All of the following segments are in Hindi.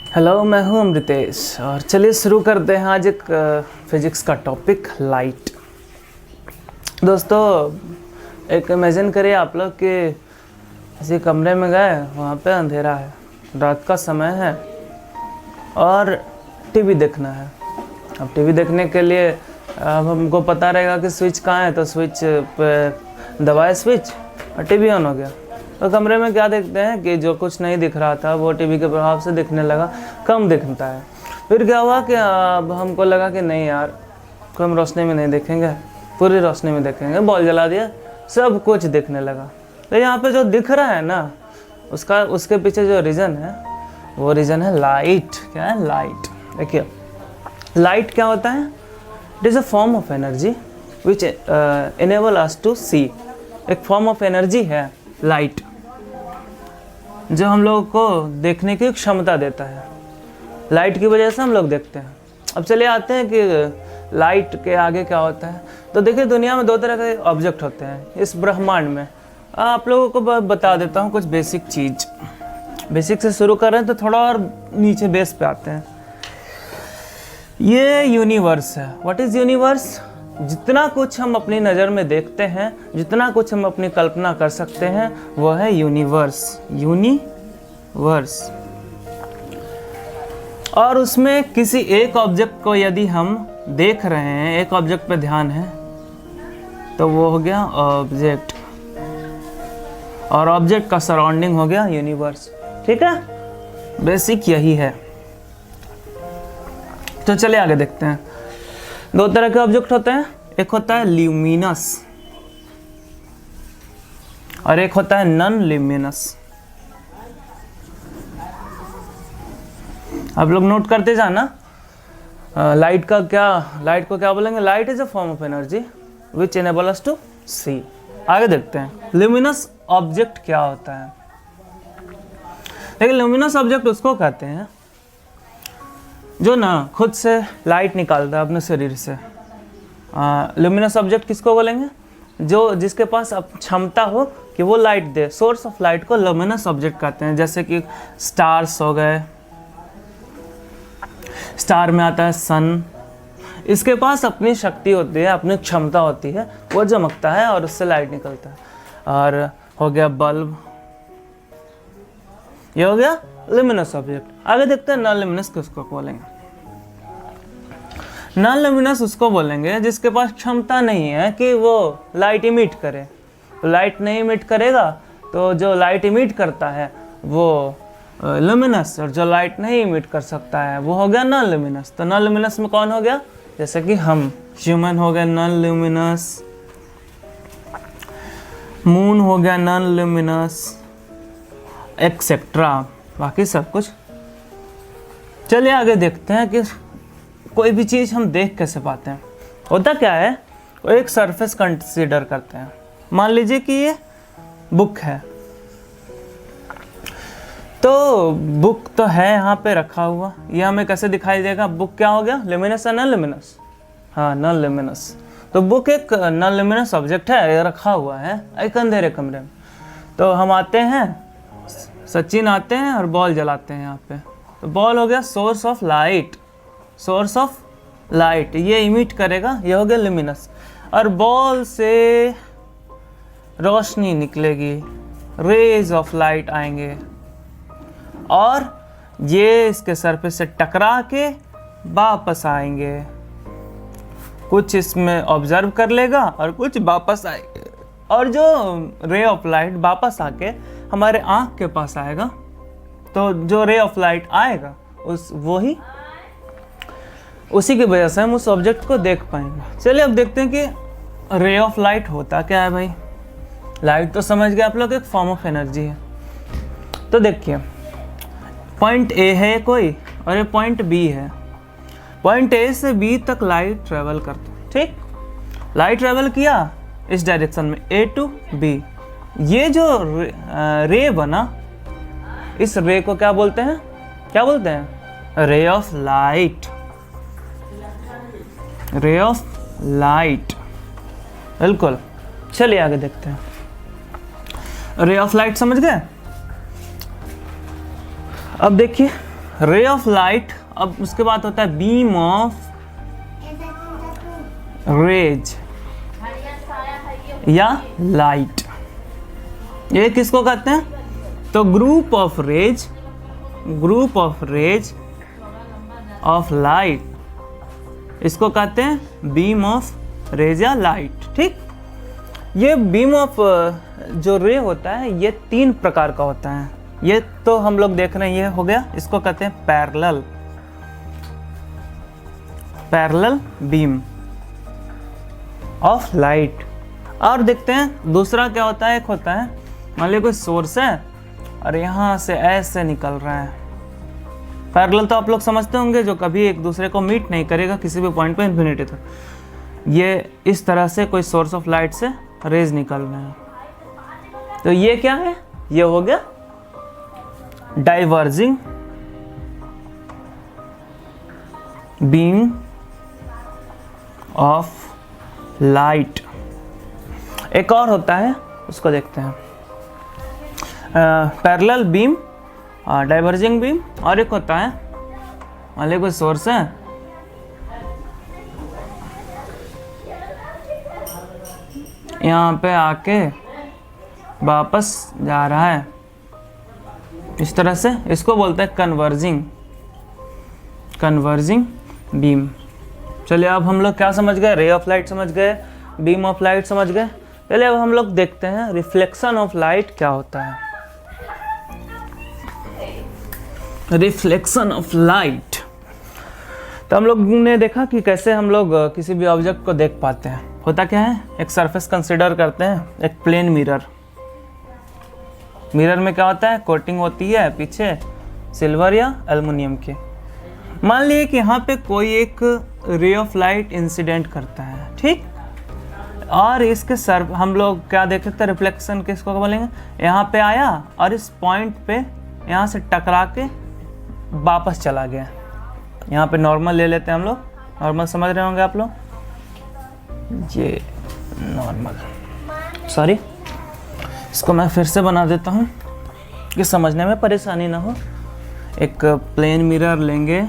हेलो, मैं हूं अमृतेश और चलिए शुरू करते हैं आज एक फिजिक्स का टॉपिक, लाइट। दोस्तों, एक इमेजिन करिए आप लोग कि किसी कमरे में गए, वहाँ पे अंधेरा है, रात का समय है और टीवी देखना है। अब टीवी देखने के लिए अब हमको पता रहेगा कि स्विच कहाँ है, तो स्विच पे दबाए स्विच और टीवी ऑन हो गया। तो कमरे में क्या देखते हैं कि जो कुछ नहीं दिख रहा था वो टीवी के प्रभाव से दिखने लगा, कम दिखता है। फिर क्या हुआ कि अब हमको लगा कि नहीं यार, कम रोशनी में नहीं देखेंगे, पूरी रोशनी में देखेंगे। बॉल जला दिया, सब कुछ दिखने लगा। तो यहाँ पे जो दिख रहा है ना, उसके पीछे जो रीज़न है वो रीज़न है लाइट। क्या है? लाइट। देखिए, लाइट क्या होता है? It is a form of energy which enable us to see. एक फॉर्म ऑफ एनर्जी है लाइट, जो हम लोगों को देखने की क्षमता देता है। लाइट की वजह से हम लोग देखते हैं। अब चलिए आते हैं कि लाइट के आगे क्या होता है। तो देखिए, दुनिया में दो तरह के ऑब्जेक्ट होते हैं इस ब्रह्मांड में। आप लोगों को बता देता हूँ कुछ बेसिक चीज़। बेसिक से शुरू कर रहे हैं तो थोड़ा और नीचे बेस पे आते हैं। ये यूनिवर्स है। What is universe? जितना कुछ हम अपनी नज़र में देखते हैं, जितना कुछ हम अपनी कल्पना कर सकते हैं, वो है यूनिवर्स। यूनिवर्स। और उसमें किसी एक ऑब्जेक्ट को यदि हम देख रहे हैं, एक ऑब्जेक्ट पे ध्यान है, तो वो हो गया ऑब्जेक्ट, और ऑब्जेक्ट का सराउंडिंग हो गया यूनिवर्स। ठीक है, बेसिक यही है। तो चलिए आगे देखते हैं। दो तरह के ऑब्जेक्ट होते हैं, एक होता है ल्यूमिनस और एक होता है नॉन ल्यूमिनस। आप लोग नोट करते जाना। लाइट को क्या बोलेंगे? Light is a form of energy which enable us to see. आगे देखते हैं ल्यूमिनस ऑब्जेक्ट क्या होता है। लेकिन ल्यूमिनस ऑब्जेक्ट उसको कहते हैं जो ना खुद से लाइट निकालता है अपने शरीर से। ल्यूमिनस ऑब्जेक्ट किसको बोलेंगे? जिसके पास क्षमता हो कि वो light they. Source of light को ल्यूमिनस ऑब्जेक्ट कहते हैं। जैसे कि स्टार्स हो गए, स्टार में आता है सन। इसके पास अपनी शक्ति होती है, अपनी क्षमता होती है, वो चमकता है और उससे लाइट निकलता है। और हो गया बल्ब, ये हो गया ल्यूमिनस ऑब्जेक्ट। आगे देखते हैं नॉन ल्यूमिनस किसको बोलेंगे। नॉन ल्यूमिनस उसको बोलेंगे जिसके पास क्षमता नहीं है कि वो लाइट इमिट करे। तो लाइट नहीं इमिट करेगा, तो जो लाइट इमिट करता है वो ल्यूमिनस, और जो लाइट नहीं इमिट कर सकता है वो हो गया नॉन ल्यूमिनस। तो नॉन ल्यूमिनस में कौन हो गया? जैसे कि हम ह्यूमन हो गया नॉन ल्यूमिनस, मून हो गया नॉन ल्यूमिनस, एक्सेट्रा, बाकी सब कुछ। चलिए आगे देखते हैं कि कोई भी चीज़ हम देख कैसे पाते हैं। होता क्या है, वो एक सरफेस कंसीडर करते हैं। मान लीजिए कि ये बुक है, तो बुक तो है यहाँ पे रखा हुआ, ये हमें कैसे दिखाई देगा? बुक क्या हो गया? ल्यूमिनस या नॉन ल्यूमिनस? हाँ, नॉन ल्यूमिनस। तो बुक एक नॉन ल्यूमिनस ऑब्जेक्ट है, ये रखा हुआ है एक अंधेरे कमरे में। तो हम आते हैं, सचिन आते हैं और बॉल जलाते हैं यहाँ पे। तो बॉल हो गया source of light. Source of light ये इमिट करेगा, ये हो गया ल्यूमिनस। और बॉल से रोशनी निकलेगी, रेज ऑफ लाइट आएंगे और ये इसके सरफेस से टकरा के वापस आएंगे। कुछ इसमें ऑब्जर्व कर लेगा और कुछ वापस आएंगे। और जो रे ऑफ लाइट वापस आके हमारे आँख के पास आएगा, तो जो रे ऑफ लाइट आएगा उसी की वजह से हम उस ऑब्जेक्ट को देख पाएंगे। चलिए अब देखते हैं कि रे ऑफ लाइट होता क्या है। भाई, लाइट तो समझ गए आप लोग, एक फॉर्म ऑफ एनर्जी है। तो देखिए, पॉइंट ए है कोई और ये पॉइंट बी है। पॉइंट ए से बी तक लाइट ट्रेवल करता है। ठीक, लाइट ट्रेवल किया इस डायरेक्शन में, ए टू बी। ये जो रे बना, इस रे को क्या बोलते हैं? Ray of light. Ray of light, बिल्कुल। चलिए आगे देखते हैं। रे ऑफ लाइट समझ गए? अब देखिए, रे ऑफ लाइट, अब उसके बाद होता है बीम ऑफ रेज या लाइट। ये किसको कहते हैं? तो group of rays of light, इसको कहते हैं बीम ऑफ रेज या लाइट। ठीक, ये बीम ऑफ जो रे होता है ये 3 प्रकार का होता है। ये तो हम लोग देख रहे हैं, ये हो गया, इसको कहते हैं पैरेलल बीम ऑफ लाइट। और देखते हैं दूसरा क्या होता है। एक होता है, मान लीजिए कोई सोर्स है और यहाँ से ऐसे निकल रहा है। पैरेलल तो आप लोग समझते होंगे, जो कभी एक दूसरे को मीट नहीं करेगा किसी भी पॉइंट पे इन्फिनिटी तक। ये इस तरह से कोई सोर्स ऑफ लाइट से रेज निकल रहे हैं। तो ये क्या है? ये हो गया डाइवर्जिंग बीम ऑफ लाइट। एक और होता है, उसको देखते हैं, पैरेलल बीम, डाइवर्जिंग बीम। और एक होता है, मान लीजिए कोई सोर्स है, यहाँ पे आके वापस जा रहा है इस तरह से, इसको बोलते हैं कन्वर्जिंग बीम। चलिए अब हम लोग क्या समझ गए? रे ऑफ लाइट समझ गए, बीम ऑफ लाइट समझ गए। चलिए अब हम लोग देखते हैं रिफ्लेक्शन ऑफ लाइट क्या होता है। रिफ्लेक्शन ऑफ लाइट, तो हम लोग ने देखा कि कैसे हम लोग किसी भी ऑब्जेक्ट को देख पाते हैं। होता क्या है, एक सरफेस कंसिडर करते हैं, एक प्लेन मिरर में क्या होता है, कोटिंग होती है पीछे सिल्वर या एल्युमिनियम के। मान लीजिए कि यहाँ पे कोई एक रे ऑफ लाइट इंसिडेंट करता है, ठीक, और इसके सर हम लोग क्या देख सकते हैं, रिफ्लेक्शन किसको बोलेंगे, यहाँ पे आया और इस पॉइंट पे यहाँ से टकरा के वापस चला गया। यहाँ पे नॉर्मल ले लेते हैं हम लोग, नॉर्मल समझ रहे होंगे आप लोग, ये नॉर्मल, सॉरी इसको मैं फिर से बना देता हूँ कि समझने में परेशानी ना हो। एक प्लेन मिरर लेंगे,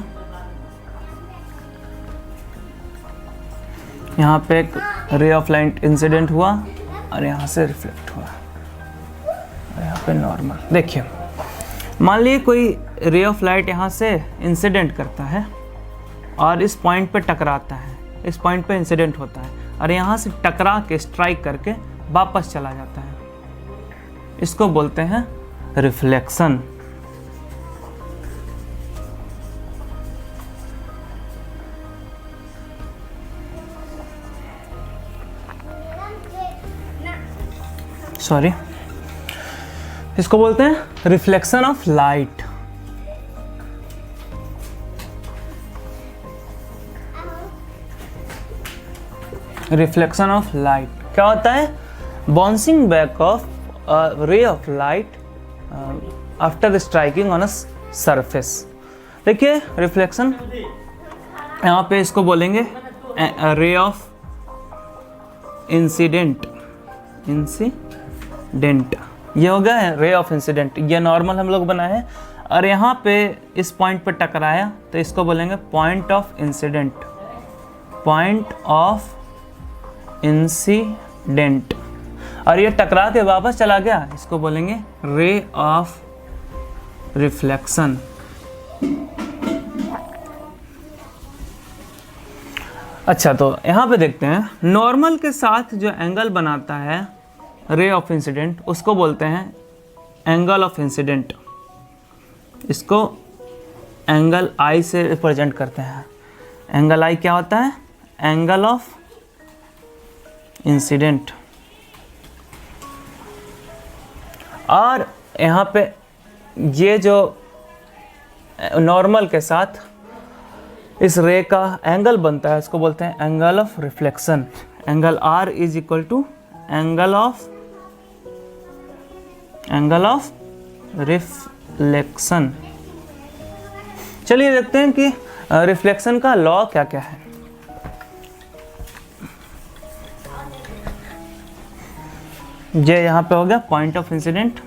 यहाँ पे एक रे ऑफ लाइट इंसिडेंट हुआ और यहाँ से रिफ्लेक्ट हुआ और यहाँ पे नॉर्मल। देखिए मान लीजिए कोई रे ऑफ लाइट यहाँ से इंसिडेंट करता है और इस पॉइंट पे टकराता है, इस पॉइंट पे इंसिडेंट होता है और यहाँ से टकरा के स्ट्राइक करके वापस चला जाता है, इसको बोलते हैं रिफ्लेक्शन। सॉरी, इसको बोलते हैं reflection of light. Reflection of light क्या होता है? Bouncing back of ray of light after striking on a surface. देखिए रिफ्लेक्शन, यहाँ पे इसको बोलेंगे रे ऑफ इंसिडेंट। ये हो गया है रे ऑफ इंसिडेंट, ये नॉर्मल हम लोग बनाए हैं और यहाँ पे इस पॉइंट पे टकराया तो इसको बोलेंगे पॉइंट ऑफ इंसिडेंट। और ये टकरा के वापस चला गया, इसको बोलेंगे रे ऑफ रिफ्लेक्शन। अच्छा, तो यहाँ पे देखते हैं नॉर्मल के साथ जो एंगल बनाता है रे ऑफ इंसिडेंट, उसको बोलते हैं एंगल ऑफ इंसिडेंट। इसको एंगल आई से रिप्रेजेंट करते हैं। एंगल आई क्या होता है? Angle of incident. और यहाँ पे ये जो नॉर्मल के साथ इस रे का एंगल बनता है, इसको बोलते हैं angle of reflection. Angle R is equal to angle of reflection. चलिए देखते हैं कि रिफ्लेक्शन का लॉ क्या क्या है। ये यहाँ पे हो गया पॉइंट ऑफ इंसिडेंट।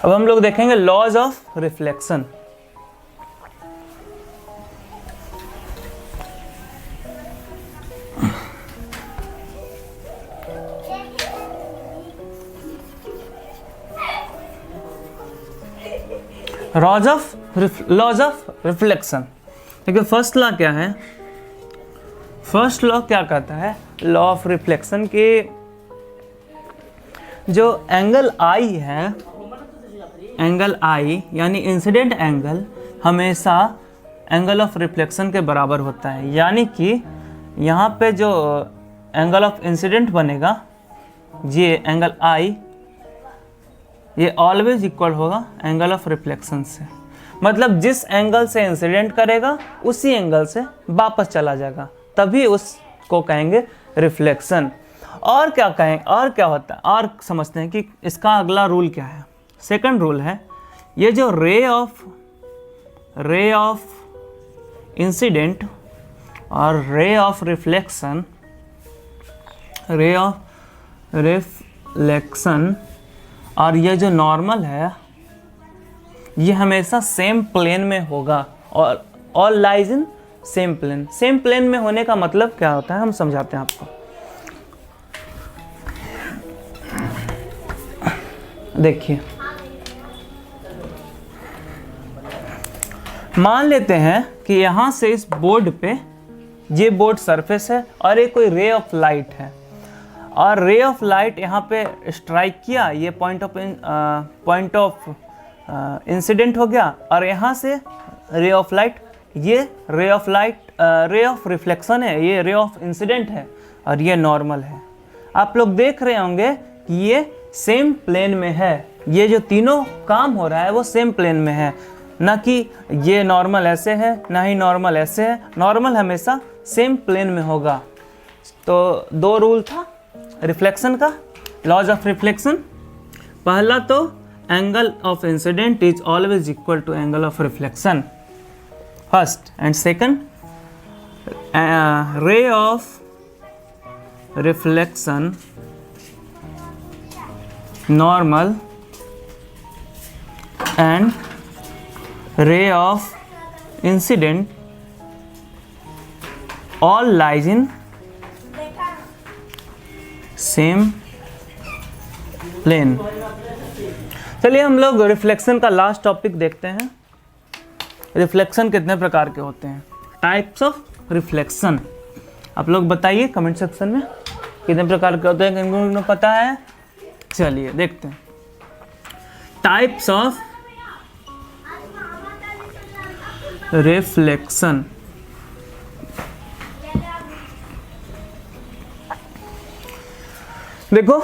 अब हम लोग देखेंगे laws of reflection. Laws of reflection. देखिए फर्स्ट लॉ क्या है, फर्स्ट लॉ क्या कहता है, लॉ ऑफ रिफ्लेक्शन के जो एंगल आई है, एंगल आई यानी इंसिडेंट एंगल हमेशा एंगल ऑफ रिफ्लेक्शन के बराबर होता है। यानी कि यहाँ पे जो एंगल ऑफ इंसिडेंट बनेगा, ये एंगल आई, ये ऑलवेज इक्वल होगा एंगल ऑफ रिफ्लेक्शन से। मतलब जिस एंगल से इंसिडेंट करेगा उसी एंगल से वापस चला जाएगा, तभी उसको कहेंगे रिफ्लेक्शन। और क्या कहें, और क्या होता है, और समझते हैं कि इसका अगला रूल क्या है। सेकंड रूल है, ये जो रे ऑफ इंसिडेंट और रे ऑफ रिफ्लेक्शन, रे ऑफ रिफ्लेक्शन और ये जो नॉर्मल है, ये हमेशा सेम प्लेन में होगा और all lies in same plane. Same plane में होने का मतलब क्या होता है, हम समझाते हैं आपको। देखिए, मान लेते हैं कि यहाँ से इस बोर्ड पे, ये बोर्ड सरफेस है और ये कोई रे ऑफ लाइट है, और रे ऑफ लाइट यहाँ पे स्ट्राइक किया, ये पॉइंट ऑफ इंसिडेंट हो गया, और यहाँ से रे ऑफ लाइट, ये रे ऑफ रिफ्लेक्शन है, ये रे ऑफ इंसिडेंट है और ये नॉर्मल है। आप लोग देख रहे होंगे कि ये सेम प्लेन में है, ये जो तीनों काम हो रहा है वो सेम प्लेन में है, ना कि ये नॉर्मल ऐसे है ना ही नॉर्मल ऐसे है। नॉर्मल हमेशा सेम प्लेन में होगा। तो दो रूल था रिफ्लेक्शन का, लॉज ऑफ रिफ्लेक्शन। पहला तो angle of incident is always equal to angle of reflection, first, and second ray of reflection normal and ray of incident all lies in same plane। चलिए हम लोग रिफ्लेक्शन का लास्ट टॉपिक देखते हैं। रिफ्लेक्शन कितने प्रकार के होते हैं, टाइप्स ऑफ रिफ्लेक्शन। आप लोग बताइए कमेंट सेक्शन में कितने प्रकार के होते हैं, किनको पता है। चलिए देखते हैं टाइप्स ऑफ रिफ्लेक्शन। देखो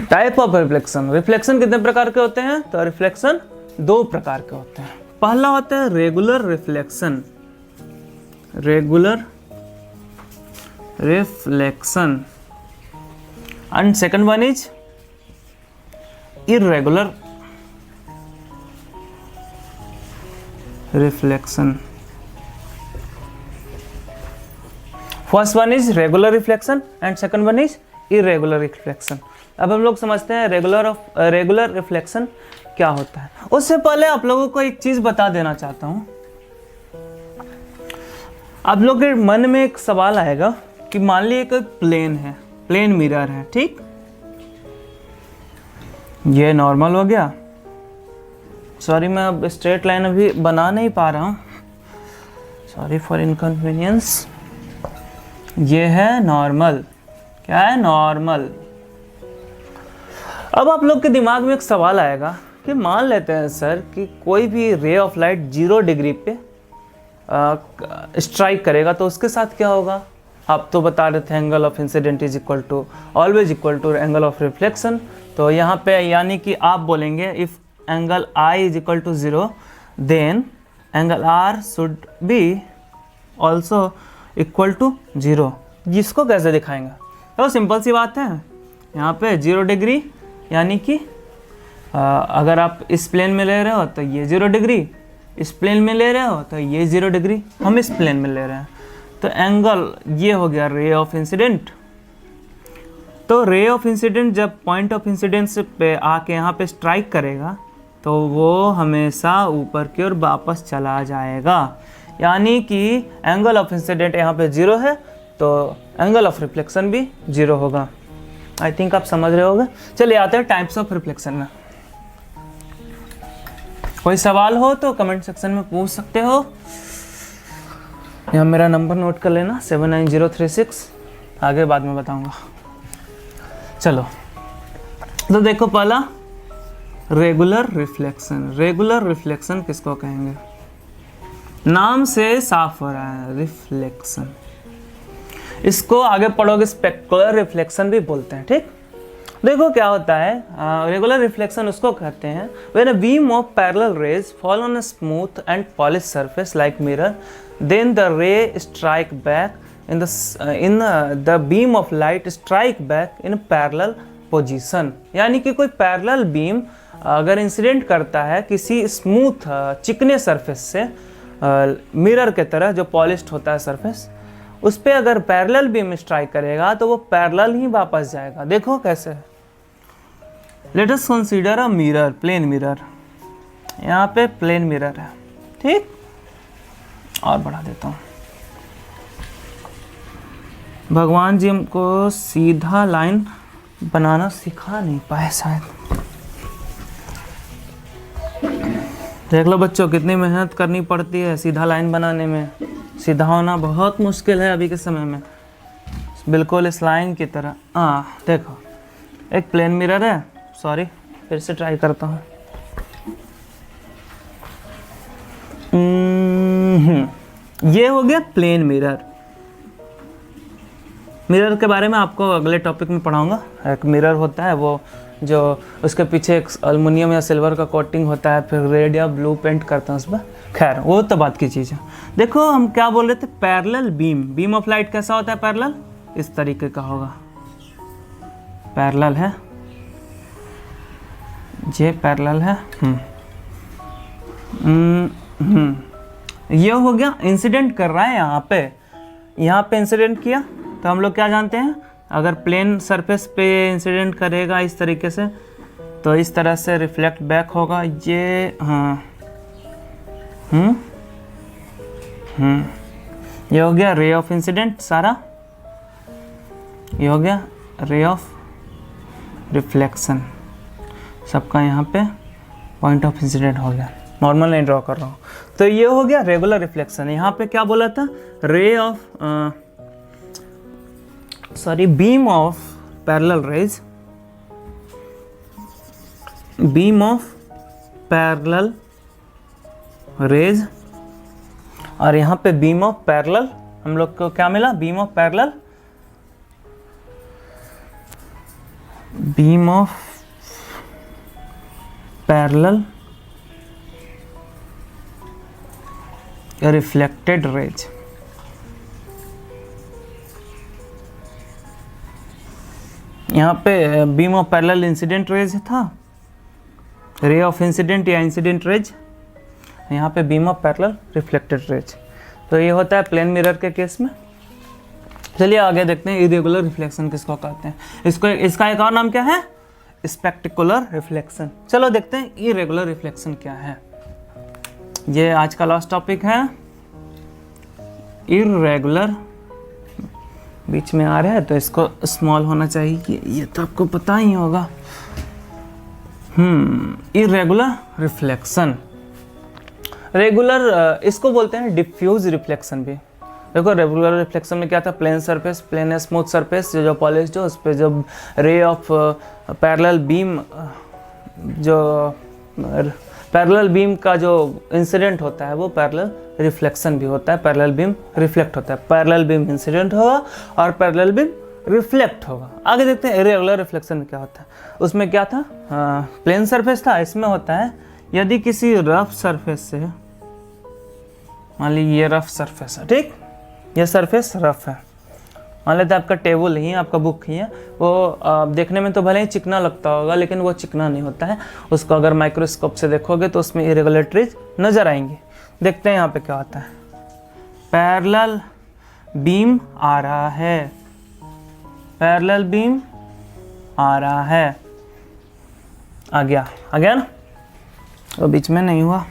टाइप ऑफ रिफ्लेक्शन, रिफ्लेक्शन कितने प्रकार के होते हैं, तो रिफ्लेक्शन दो प्रकार के होते हैं। पहला होता है regular reflection, regular reflection, and second one is irregular reflection. First one is regular reflection and second one is irregular reflection. अब हम लोग समझते हैं रेगुलर रिफ्लेक्शन क्या होता है। उससे पहले आप लोगों को एक चीज बता देना चाहता हूं। आप लोग के मन में एक सवाल आएगा कि मान लीजिए कोई प्लेन है, प्लेन मिरर है, ठीक, ये नॉर्मल हो गया। सॉरी मैं अब स्ट्रेट लाइन अभी बना नहीं पा रहा हूँ, सॉरी फॉर इनकन्वीनियंस। ये है नॉर्मल, क्या है, नॉर्मल। अब आप लोग के दिमाग में एक सवाल आएगा कि मान लेते हैं सर कि कोई भी रे ऑफ लाइट 0 डिग्री पे स्ट्राइक करेगा तो उसके साथ क्या होगा। आप तो बता रहे थे angle of incident is equal to always equal to angle of reflection. तो यहाँ पे यानी कि आप बोलेंगे if angle I is equal to 0 then angle R should be also equal to 0। जिसको कैसे दिखाएंगे, तो सिंपल सी बात है, यहाँ पे 0 डिग्री यानी कि अगर आप इस प्लेन में ले रहे हो तो ये 0 डिग्री, इस प्लेन में ले रहे हो तो ये 0 डिग्री, हम इस प्लेन में ले रहे हैं। तो एंगल ये हो गया रे ऑफ इंसिडेंट तो रे ऑफ इंसिडेंट जब पॉइंट ऑफ इंसिडेंस पे आके यहाँ पे स्ट्राइक करेगा तो वो हमेशा ऊपर की ओर वापस चला जाएगा, यानी कि एंगल ऑफ इंसिडेंट यहाँ पे 0 है तो एंगल ऑफ रिफ्लेक्शन भी 0 होगा। आई थिंक आप समझ रहे होगे। चलिए आते हैं टाइप्स ऑफ रिफ्लेक्शन में। कोई सवाल हो तो कमेंट सेक्शन में पूछ सकते हो, या मेरा नंबर नोट कर लेना 79036, आगे बाद में बताऊंगा। चलो तो देखो, पहला रेगुलर रिफ्लेक्शन। रेगुलर रिफ्लेक्शन किसको कहेंगे? नाम से साफ हो रहा है, रिफ्लेक्शन। इसको आगे पढ़ोगे स्पेक्युलर रिफ्लेक्शन भी बोलते हैं, ठीक। देखो क्या होता है, रेगुलर रिफ्लेक्शन उसको कहते हैं when a beam of parallel rays fall on a smooth and polished surface like mirror, then the ray strike back in the beam of light strike back in parallel position। यानी कि कोई पैरेलल बीम अगर इंसिडेंट करता है किसी स्मूथ चिकने सरफेस से, मिरर के तरह जो पॉलिश्ड होता है सरफेस, उस पर अगर पैरेलल बीम स्ट्राइक करेगा तो वो पैरेलल ही वापस जाएगा। देखो कैसे। Let us consider a mirror, plane mirror. यहाँ पे प्लेन मिरर है, ठीक। और बढ़ा देता हूँ। भगवान जी हमको सीधा लाइन बनाना सिखा नहीं पाए शायद। देख लो बच्चों, कितनी मेहनत करनी पड़ती है सीधा लाइन बनाने में। सीधा होना बहुत मुश्किल है अभी के समय में, बिल्कुल इस लाइन की तरह। देखो एक प्लेन मिरर है, सॉरी फिर से ट्राई करता हूँ। ये हो गया प्लेन मिरर। मिरर के बारे में आपको अगले टॉपिक में पढ़ाऊंगा। एक मिरर होता है वो जो उसके पीछे एक एल्युमिनियम या सिल्वर का कोटिंग होता है, फिर रेड या ब्लू पेंट करते हैं उस पर। खैर वो तो बात की चीज़ है। देखो हम क्या बोल रहे थे, parallel beam. Beam of light कैसा होता है? पैरेलल इस तरीके का होगा। पैरेलल है, ये पैरेलल है। ये हो गया, इंसिडेंट कर रहा है यहाँ पे इंसिडेंट किया तो हम लोग क्या जानते हैं, अगर प्लेन सरफेस पे इंसिडेंट करेगा इस तरीके से तो इस तरह से रिफ्लेक्ट बैक होगा। ये ये हो गया रे ऑफ इंसिडेंट सारा। ये हो गया रे ऑफ रिफ्लेक्शन, सबका यहाँ पे पॉइंट ऑफ इंसिडेंट हो गया। नॉर्मल नहीं ड्रॉ कर रहा हूँ। तो ये हो गया रेगुलर रिफ्लेक्शन। यहाँ पे क्या बोला था, ray of beam of parallel raise, beam of parallel raise, और यहाँ पे बीम ऑफ पैरेलल। हम लोग को क्या मिला? Beam of parallel, beam of parallel reflected raise. यहाँ पे beam of parallel incident raise था, रे ऑफ इंसिडेंट या इंसिडेंट रेज। यहाँ पे beam of parallel reflected raise. तो ये होता है प्लेन मिरर के केस में। चलिए आगे देखते हैं इरेगुलर रिफ्लेक्शन किसको कहते हैं। इसका एक और नाम क्या है? Spectacular reflection. चलो देखते हैं इरेगुलर रिफ्लेक्शन क्या है। ये आज का लास्ट टॉपिक है, इरेगुलर। बीच में आ रहा है तो इसको स्मॉल होना चाहिए, कि ये तो आपको पता ही होगा। Irregular reflection. रेगुलर इसको बोलते हैं डिफ्यूज रिफ्लेक्शन भी। देखो रेगुलर रिफ्लेक्शन में क्या था, plane surface, plane smooth surface जो पॉलिश्ड हो, उस पर जब रे ऑफ पैरेलल बीम, जो पैरेलल बीम का जो इंसिडेंट होता है वो पैरेलल रिफ्लेक्शन भी होता है। पैरेलल बीम रिफ्लेक्ट होता है, पैरेलल बीम इंसिडेंट होगा और पैरेलल बीम रिफ्लेक्ट होगा। आगे देखते हैं इरेगुलर रिफ्लेक्शन में क्या होता है। उसमें क्या था, प्लेन सरफेस था। इसमें होता है यदि किसी रफ सरफेस से, मान लीजिए ये रफ सरफेस है, ठीक, ये सरफेस रफ है। मान लेते हैं आपका टेबल ही है, आपका बुक ही है, वो देखने में तो भले ही चिकना लगता होगा लेकिन वो चिकना नहीं होता है। उसको अगर माइक्रोस्कोप से देखोगे तो उसमें इरेगुलरिटीज नज़र आएंगी। देखते हैं यहाँ पे क्या होता है। पैरेलल बीम आ रहा है, पैरेलल बीम आ रहा है। आ गया ना, तो बीच में नहीं हुआ।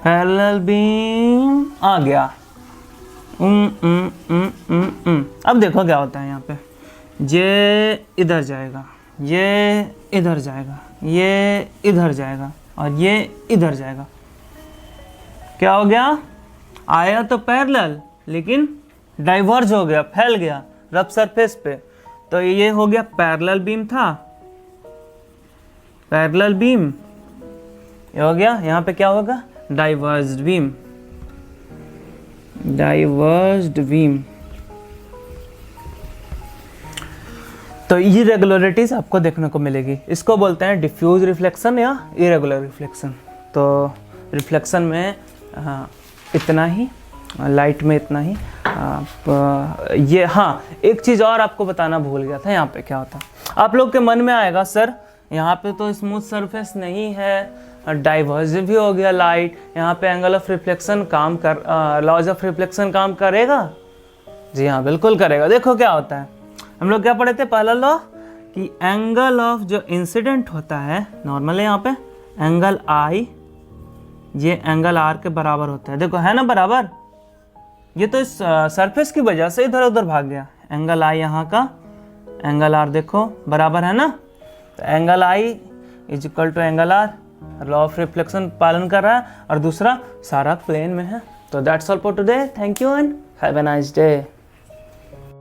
पैरेलल बीम आ गया। अब देखो क्या होता है यहाँ पे, ये इधर जाएगा, ये इधर जाएगा, ये इधर जाएगा और ये इधर जाएगा। क्या हो गया? आया तो पैरेलल लेकिन डाइवर्ज हो गया, फैल गया रफ सरफेस पे। तो ये हो गया पैरेलल बीम था, पैरेलल बीम। ये हो गया, यहाँ पे क्या होगा? डाइवर्ज्ड बीम, डाइवर्ज्ड बीम। तो इरेगुलरिटीज आपको देखने को मिलेगी। इसको बोलते हैं डिफ्यूज रिफ्लेक्शन या इरेगुलर रिफ्लेक्शन। तो रिफ्लेक्शन में इतना ही, लाइट में इतना ही। ये हाँ, एक चीज़ और आपको बताना भूल गया था। यहाँ पे क्या होता है, आप लोग के मन में आएगा सर यहाँ पे तो स्मूथ सरफेस नहीं है, डाइवर्ज भी हो गया लाइट, यहाँ पे एंगल ऑफ रिफ्लेक्शन काम कर, लॉज ऑफ रिफ्लेक्शन काम करेगा? जी हाँ, बिल्कुल करेगा। देखो क्या होता है, हम लोग क्या पढ़े थे पहला लॉ, कि एंगल ऑफ जो इंसिडेंट होता है नॉर्मली यहाँ पे एंगल आई, ये एंगल आर के बराबर होता है। देखो है ना बराबर, ये तो इस सरफेस की वजह से इधर उधर भाग गया। एंगल आई यहाँ का, एंगल आर देखो बराबर है ना, तो angle I is equal to angle R. Law of reflection पालन कर रहा है, और दूसरा सारा प्लेन में है। तो that's all for today, thank you and have a nice day.